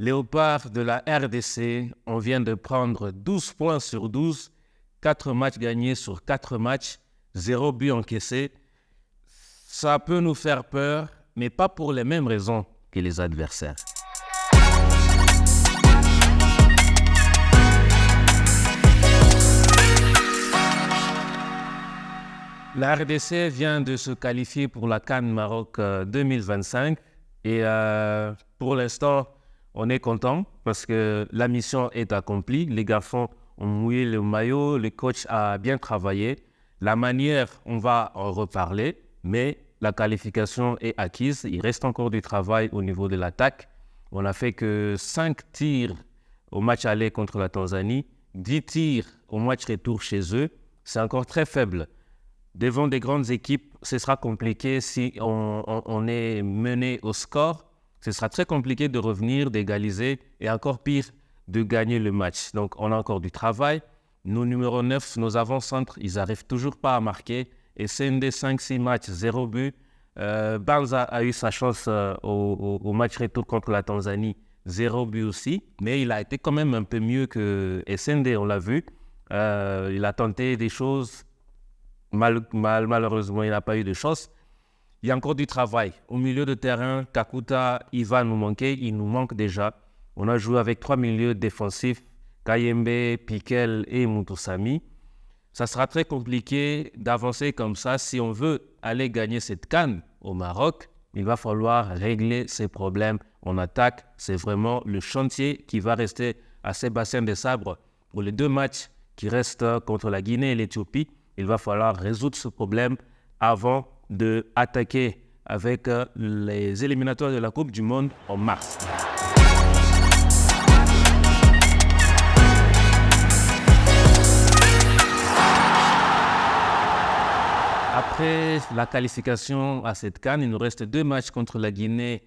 Léopard de la RDC, on vient de prendre 12 points sur 12, 4 matchs gagnés sur 4 matchs, 0 but encaissé. Ça peut nous faire peur, mais pas pour les mêmes raisons que les adversaires. La RDC vient de se qualifier pour la CAN Maroc 2025 et pour l'instant, on est content parce que la mission est accomplie. Les garçons ont mouillé le maillot, le coach a bien travaillé. La manière, on va en reparler, mais la qualification est acquise. Il reste encore du travail au niveau de l'attaque. On n'a fait que 5 tirs au match aller contre la Tanzanie, 10 tirs au match retour chez eux. C'est encore très faible. Devant des grandes équipes, ce sera compliqué si on est mené au score. Ce sera très compliqué de revenir, d'égaliser et encore pire, de gagner le match. Donc, on a encore du travail. Nos numéros 9, nos avant-centres, ils n'arrivent toujours pas à marquer. Et CND 5-6 matchs, 0 but. Banza a eu sa chance au match retour contre la Tanzanie, 0 but aussi. Mais il a été quand même un peu mieux que SND, on l'a vu. Il a tenté des choses. Malheureusement, il n'a pas eu de chance. Il y a encore du travail. Au milieu de terrain, Kakuta, il va nous manquer. Il nous manque déjà. On a joué avec 3 milieux défensifs, Kayembe, Piquel et Mutusami. Ça sera très compliqué d'avancer comme ça. Si on veut aller gagner cette CAN au Maroc, il va falloir régler ces problèmes en attaque. C'est vraiment le chantier qui va rester à Sébastien Desabre pour les 2 matchs qui restent contre la Guinée et l'Éthiopie. Il va falloir résoudre ce problème avant d'attaquer avec les éliminatoires de la Coupe du Monde en mars. Après la qualification à cette CAN, il nous reste 2 matchs contre la Guinée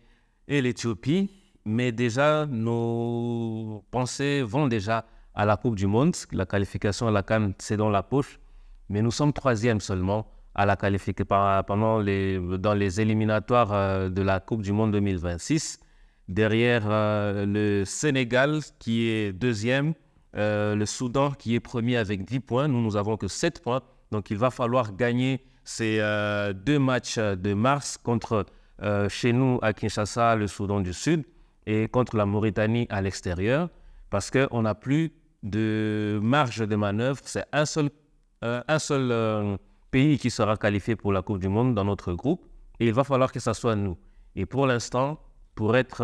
et l'Éthiopie. Mais déjà, nos pensées vont déjà à la Coupe du Monde. La qualification à la CAN, c'est dans la poche. Mais nous sommes 3e seulement à la qualification dans les éliminatoires de la Coupe du Monde 2026. Derrière le Sénégal qui est 2e, le Soudan qui est premier avec 10 points. Nous n'avons que 7 points. Donc il va falloir gagner ces 2 matchs de mars contre chez nous à Kinshasa, le Soudan du Sud, et contre la Mauritanie à l'extérieur, parce qu'on n'a plus de marge de manœuvre. C'est un seul pays qui sera qualifié pour la Coupe du Monde dans notre groupe, et il va falloir que ce soit nous. Et pour l'instant, pour être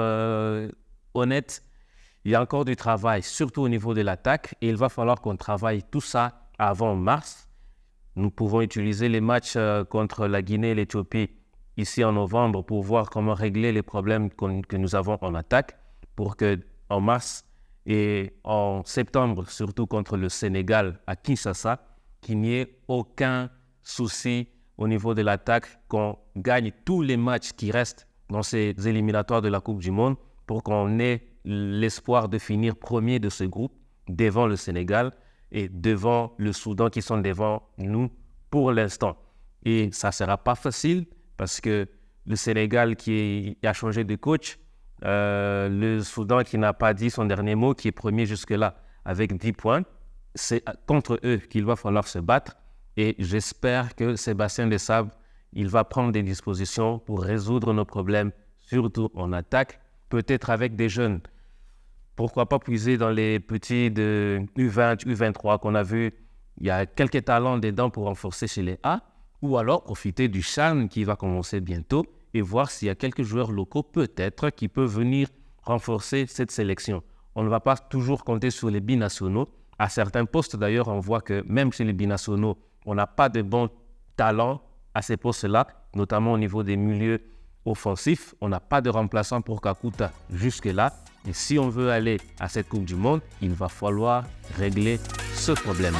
honnête, il y a encore du travail, surtout au niveau de l'attaque, et il va falloir qu'on travaille tout ça avant mars. Nous pouvons utiliser les matchs contre la Guinée et l'Éthiopie ici en novembre pour voir comment régler les problèmes que nous avons en attaque pour qu'en mars et en septembre, surtout contre le Sénégal à Kinshasa, qu'il n'y ait aucun souci au niveau de l'attaque, qu'on gagne tous les matchs qui restent dans ces éliminatoires de la Coupe du Monde pour qu'on ait l'espoir de finir premier de ce groupe devant le Sénégal et devant le Soudan qui sont devant nous pour l'instant. Et ça ne sera pas facile parce que le Sénégal qui a changé de coach, le Soudan qui n'a pas dit son dernier mot, qui est premier jusque-là avec 10 points, c'est contre eux qu'il va falloir se battre. Et j'espère que Sébastien Desabre, il va prendre des dispositions pour résoudre nos problèmes, surtout en attaque, peut-être avec des jeunes. Pourquoi pas puiser dans les petits de U20, U23 qu'on a vu. Il y a quelques talents dedans pour renforcer chez les A. Ou alors profiter du CHAN qui va commencer bientôt et voir s'il y a quelques joueurs locaux peut-être qui peuvent venir renforcer cette sélection. On ne va pas toujours compter sur les binationaux. À certains postes d'ailleurs, on voit que même chez les binationaux, on n'a pas de bons talents à ces postes-là, notamment au niveau des milieux offensifs. On n'a pas de remplaçant pour Kakuta jusque-là. Et si on veut aller à cette Coupe du Monde, il va falloir régler ce problème.